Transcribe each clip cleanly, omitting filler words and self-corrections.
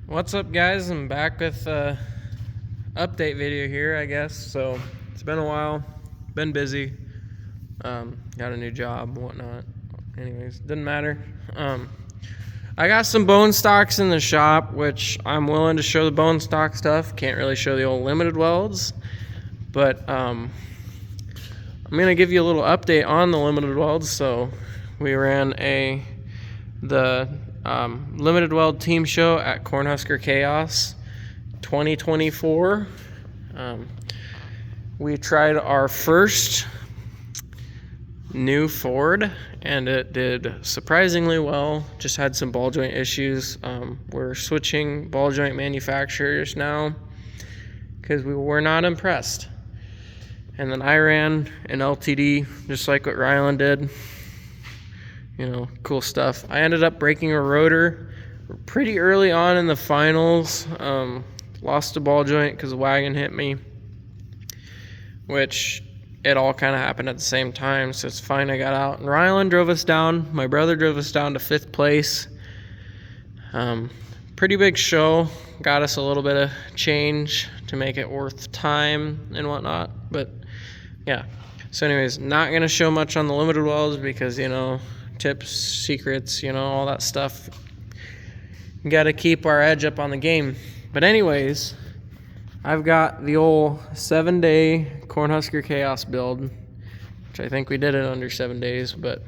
What's up, guys? I'm back with a update video here, I guess. So it's been a while, been busy, got a new job and whatnot. Anyways, doesn't matter. I got some bone stocks in the shop, which I'm willing to show the bone stock stuff. Can't really show the old limited welds, but I'm gonna give you a little update on the limited welds. So we ran the limited weld team show at Cornhusker Chaos 2024. We tried our first new Ford and it did surprisingly well. Just had some ball joint issues. We're switching ball joint manufacturers now because we were not impressed. And then I ran an LTD just like what Rylan did. You know, cool stuff. I ended up breaking a rotor pretty early on in the finals. Lost a ball joint because the wagon hit me, which it all kind of happened at the same time, so it's fine. I got out, and Rylan drove us down. My brother drove us down to 5th place. Pretty big show. Got us a little bit of change to make it worth time and whatnot, but yeah. So anyways, not going to show much on the limited welds because, you know, tips, secrets, you know, all that stuff. Got to keep our edge up on the game. But anyways, I've got the old 7-day Cornhusker Chaos build, which I think we did it under 7 days, but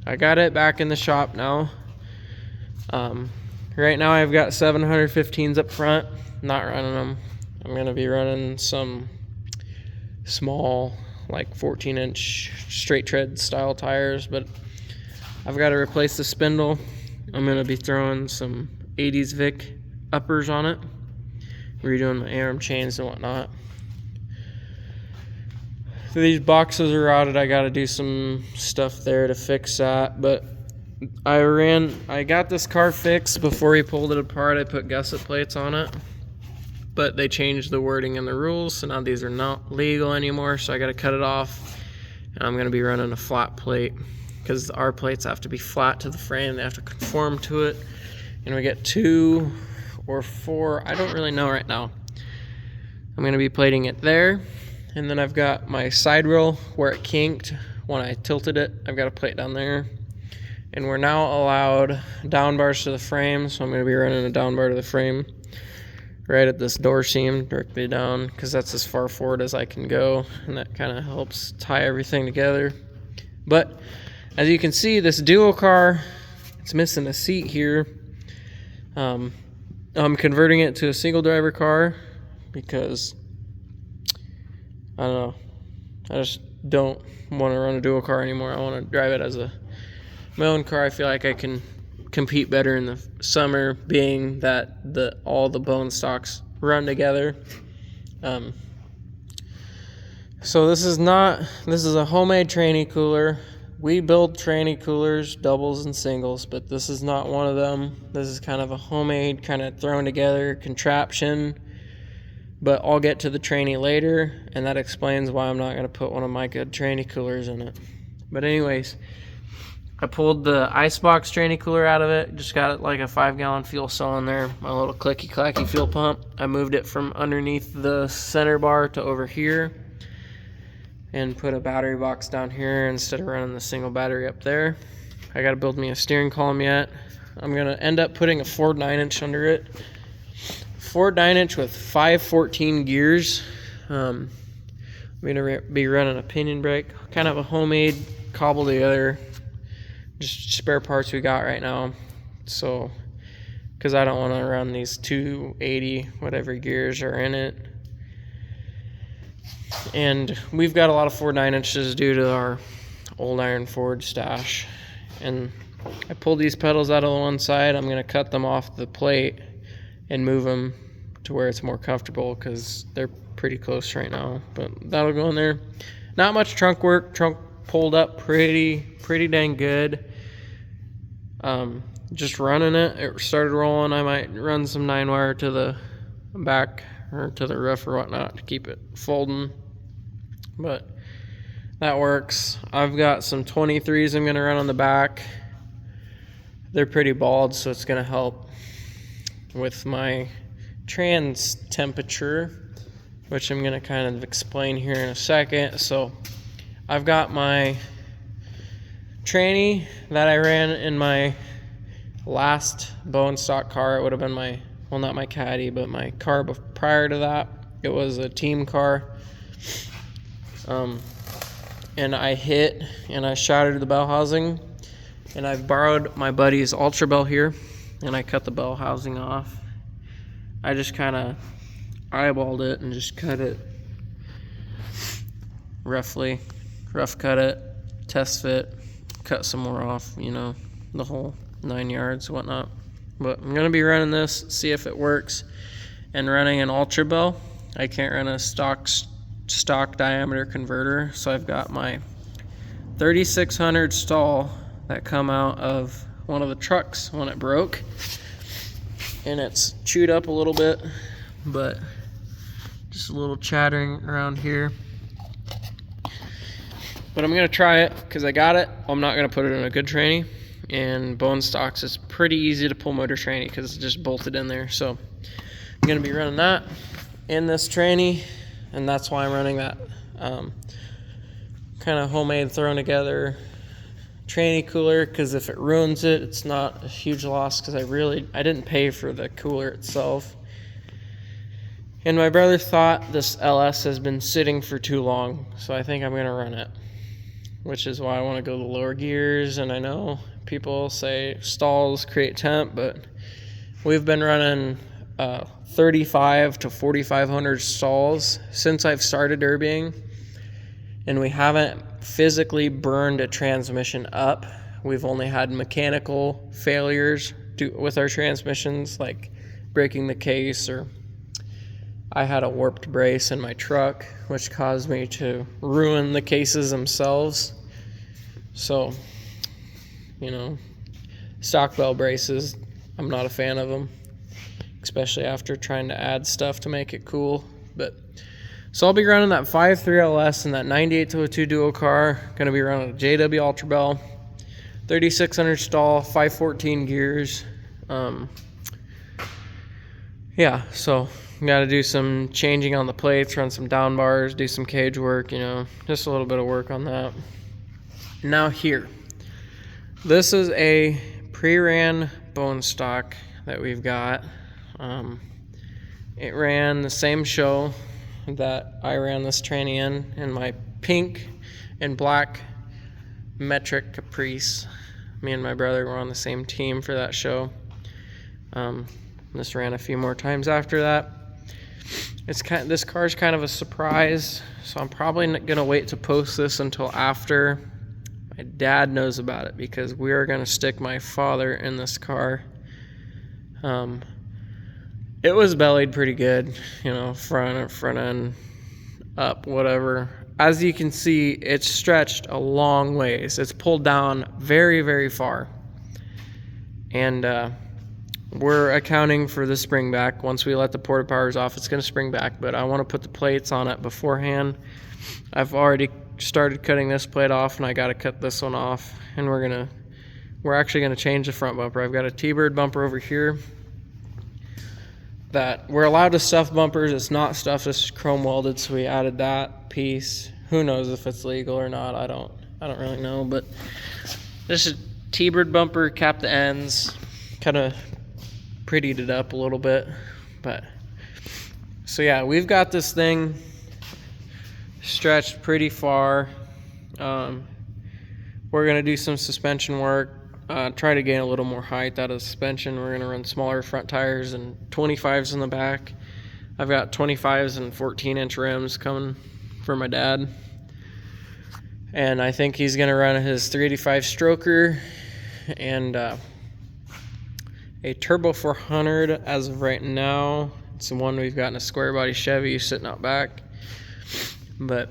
I got it back in the shop now. Right now I've got 715s up front, not running them. I'm going to be running some small, like 14-inch straight tread style tires, but I've got to replace the spindle. I'm going to be throwing some 80s Vic uppers on it, redoing my arm chains and whatnot. So these boxes are routed. I got to do some stuff there to fix that, but I got this car fixed before he pulled it apart. I put gusset plates on it, but they changed the wording in the rules, so now these are not legal anymore, so I got to cut it off, and I'm going to be running a flat plate because our plates have to be flat to the frame. They have to conform to it, and we get 2 or 4, I don't really know right now. I'm going to be plating it there, and then I've got my side rail where it kinked when I tilted it. I've got a plate down there, and we're now allowed down bars to the frame, so I'm going to be running a down bar to the frame right at this door seam directly down because that's as far forward as I can go, and that kind of helps tie everything together. But as you can see, this duo car, it's missing a seat here. I'm converting it to a single driver car because I don't know, I just don't want to run a dual car anymore. I want to drive it as my own car. I feel like I can compete better in the summer, being that all the bone stocks run together. So this is a homemade tranny cooler. We build tranny coolers, doubles and singles, but this is not one of them. This is kind of a homemade, kind of thrown together contraption, but I'll get to the tranny later, and that explains why I'm not going to put one of my good tranny coolers in it. But anyways, I pulled the icebox tranny cooler out of it, just got it like a 5-gallon fuel cell in there, my little clicky-clacky fuel pump. I moved it from underneath the center bar to over here, and put a battery box down here instead of running the single battery up there. I gotta build me a steering column yet. I'm gonna end up putting a Ford 9-inch under it. Ford 9-inch with 514 gears. I'm gonna be running a pinion brake, kind of a homemade, cobbled together, just spare parts we got right now. So, because I don't want to run these 280 whatever gears are in it. And we've got a lot of Ford 9-inches due to our old iron Ford stash. And I pulled these pedals out of the one side. I'm going to cut them off the plate and move them to where it's more comfortable because they're pretty close right now. But that'll go in there. Not much trunk work. Trunk pulled up pretty dang good. Just running it started rolling. I might run some 9-wire to the back or to the roof or whatnot to keep it folding, but that works. I've got some 23s I'm going to run on the back. They're pretty bald, so it's going to help with my trans temperature, which I'm going to kind of explain here in a second. So I've got my tranny that I ran in my last bone stock car. It would have been my, well, not my caddy, but my car prior to that. It was a team car. And I hit and I shattered the bell housing, and I've borrowed my buddy's Ultra Bell here, and I cut the bell housing off. I just kind of eyeballed it and just cut it roughly, rough cut it, test fit, cut some more off, you know, the whole 9 yards, whatnot. But I'm gonna be running this, see if it works, and running an Ultra Bell. I can't run a stock diameter converter, so I've got my 3600 stall that come out of one of the trucks when it broke, and it's chewed up a little bit, but just a little chattering around here. But I'm gonna try it because I got it. I'm not gonna put it in a good tranny, and bone stocks is pretty easy to pull motor tranny because it's just bolted in there. So I'm gonna be running that in this tranny, and that's why I'm running that kind of homemade thrown together tranny cooler, because if it ruins it, it's not a huge loss, because I didn't pay for the cooler itself. And my brother thought this LS has been sitting for too long, so I think I'm gonna run it, which is why I want to go the lower gears. And I know people say stalls create temp, but we've been running 35 to 4,500 stalls since I've started derbying, and we haven't physically burned a transmission up. We've only had mechanical failures with our transmissions, like breaking the case, or I had a warped brace in my truck, which caused me to ruin the cases themselves. So, you know, stock bell braces, I'm not a fan of them, especially after trying to add stuff to make it cool. But so I'll be running that 5.3 LS and that 9802 duo car. Gonna be running a JW Ultra Bell, 3600 stall, 514 gears. Yeah, so got to do some changing on the plates, run some down bars, do some cage work, you know, just a little bit of work on that. Now here, this is a pre-ran bone stock that we've got. It ran the same show that I ran this tranny in my pink and black metric Caprice. Me and my brother were on the same team for that show. This ran a few more times after that. This car's kind of a surprise, so I'm probably not gonna wait to post this until after my dad knows about it, because we are gonna stick my father in this car. It was bellied pretty good, you know, front end up, whatever. As you can see, it's stretched a long ways. It's pulled down very, very far. And we're accounting for the spring back. Once we let the porta powers off, it's going to spring back, but I want to put the plates on it beforehand. I've already started cutting this plate off, and I got to cut this one off. And we're actually going to change the front bumper. I've got a T-bird bumper over here that we're allowed to stuff bumpers. It's not stuffed, it's chrome welded, so we added that piece. Who knows if it's legal or not? I don't really know, but this is T-bird bumper, cap the ends, kind of prettied it up a little bit. But so yeah, we've got this thing stretched pretty far. We're gonna do some suspension work, try to gain a little more height out of the suspension. We're gonna run smaller front tires and 25s in the back. I've got 25s and 14-inch rims coming for my dad, and I think he's gonna run his 385 stroker and a Turbo 400 as of right now. It's the one we've got in a square body Chevy sitting out back. But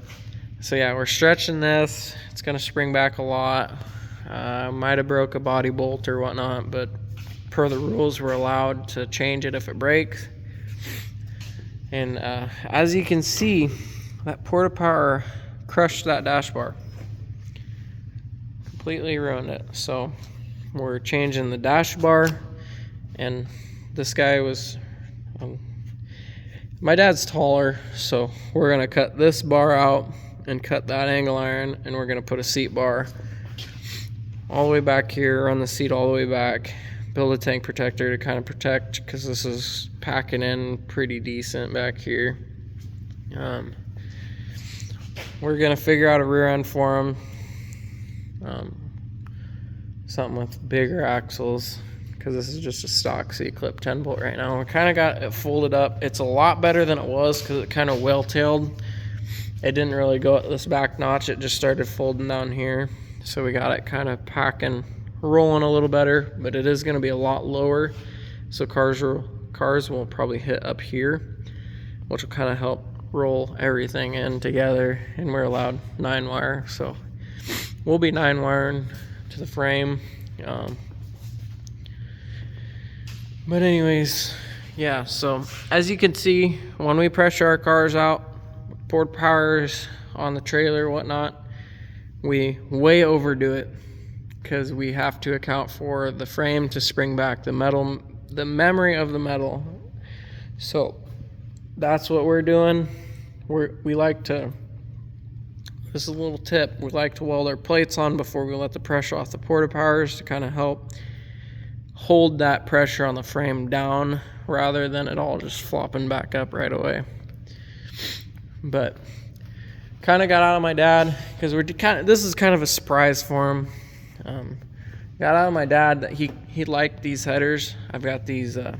so yeah, we're stretching this. It's gonna spring back a lot. Might have broke a body bolt or whatnot, but per the rules, we're allowed to change it if it breaks. And as you can see, that porta power crushed that dash bar, completely ruined it. So we're changing the dash bar and this guy was, my dad's taller, so we're gonna cut this bar out and cut that angle iron, and we're gonna put a seat bar all the way back here, run the seat all the way back, build a tank protector to kind of protect, because this is packing in pretty decent back here. We're gonna figure out a rear end for him, something with bigger axles, because this is just a stock C-clip 10-bolt right now. We kind of got it folded up. It's a lot better than it was because it kind of well-tailed. It didn't really go at this back notch. It just started folding down here. So we got it kind of packing, rolling a little better, but it is going to be a lot lower. So cars will probably hit up here, which will kind of help roll everything in together. And we're allowed 9-wire, so we'll be 9-wiring to the frame. But anyways, yeah, so as you can see, when we pressure our cars out, port powers on the trailer, whatnot, we way overdo it because we have to account for the frame to spring back, the metal, the memory of the metal. So that's what we're doing. We like to, this is a little tip, we like to weld our plates on before we let the pressure off the porta powers to kind of help hold that pressure on the frame down rather than it all just flopping back up right away. But kind of got out of my dad because this is kind of a surprise for him. Got out of my dad that he liked these headers. I've got these they're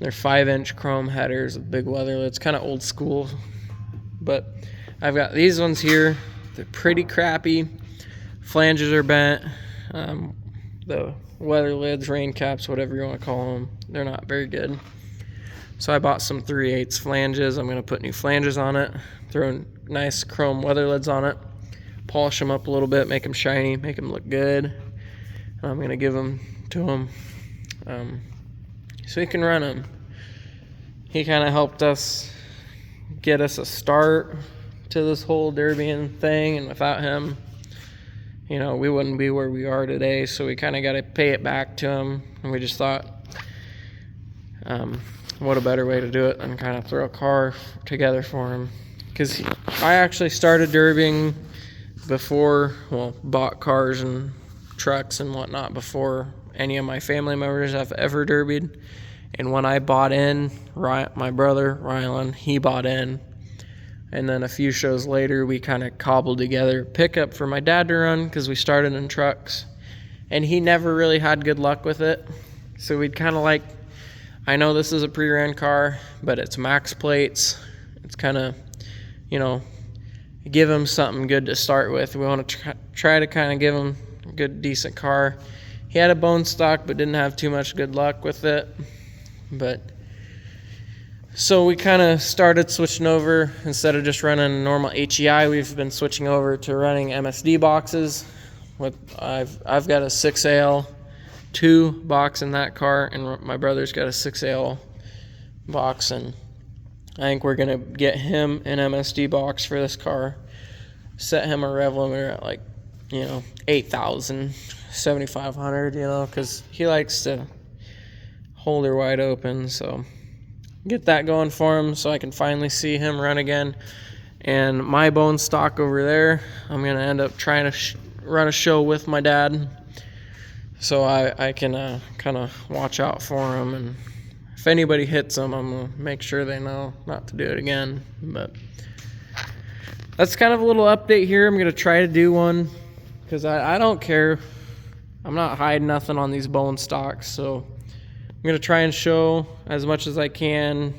5-inch chrome headers with big weather lids, kind of old school, but I've got these ones here. They're pretty crappy. Flanges are bent. The weather lids, rain caps, whatever you want to call them, they're not very good. So I bought some 3/8 flanges. I'm going to put new flanges on it, throw nice chrome weather lids on it, polish them up a little bit, make them shiny, make them look good. I'm going to give them to him so he can run them. He kind of helped us get us a start to this whole derbying thing, and without him, you know, we wouldn't be where we are today. So we kind of got to pay it back to him, and we just thought, what a better way to do it than kind of throw a car together for him. Because I actually started derbying before, well, bought cars and trucks and whatnot before any of my family members have ever derbied. And when I bought in, my brother Rylan, he bought in, and then a few shows later we kind of cobbled together a pickup for my dad to run because we started in trucks, and he never really had good luck with it. So we'd kind of like, I know this is a pre-ran car, but it's max plates. It's kind of, you know, give him something good to start with. We want to try to kind of give him a good, decent car. He had a bone stock, but didn't have too much good luck with it. But so we kind of started switching over. Instead of just running normal HEI, we've been switching over to running MSD boxes. I've got a 6AL2 box in that car, and my brother's got a 6AL box, and I think we're gonna get him an MSD box for this car. Set him a rev limiter at, like, you know, 8,000, 7,500, you know, because he likes to hold her wide open. So get that going for him so I can finally see him run again. And my bone stock over there, I'm gonna end up trying to run a show with my dad, so I can kind of watch out for him, and if anybody hits him, I'm gonna make sure they know not to do it again. But that's kind of a little update here. I'm gonna try to do one because I don't care. I'm not hiding nothing on these bone stocks, so I'm gonna try and show as much as I can,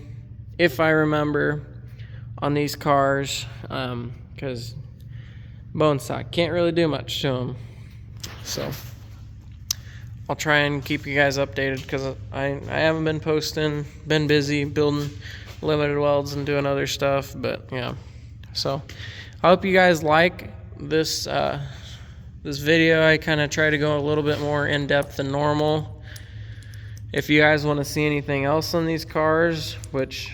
if I remember, on these cars, because bone stock can't really do much to them. So I'll try and keep you guys updated because I haven't been posting, been busy building limited welds and doing other stuff. But yeah, so I hope you guys like this this video. I kind of try to go a little bit more in depth than normal. If you guys want to see anything else on these cars, which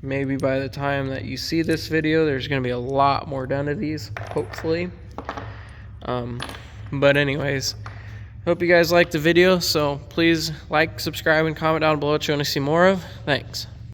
maybe by the time that you see this video, there's going to be a lot more done to these, hopefully. But anyways, Hope you guys liked the video, so please like, subscribe, and comment down below what you want to see more of. Thanks.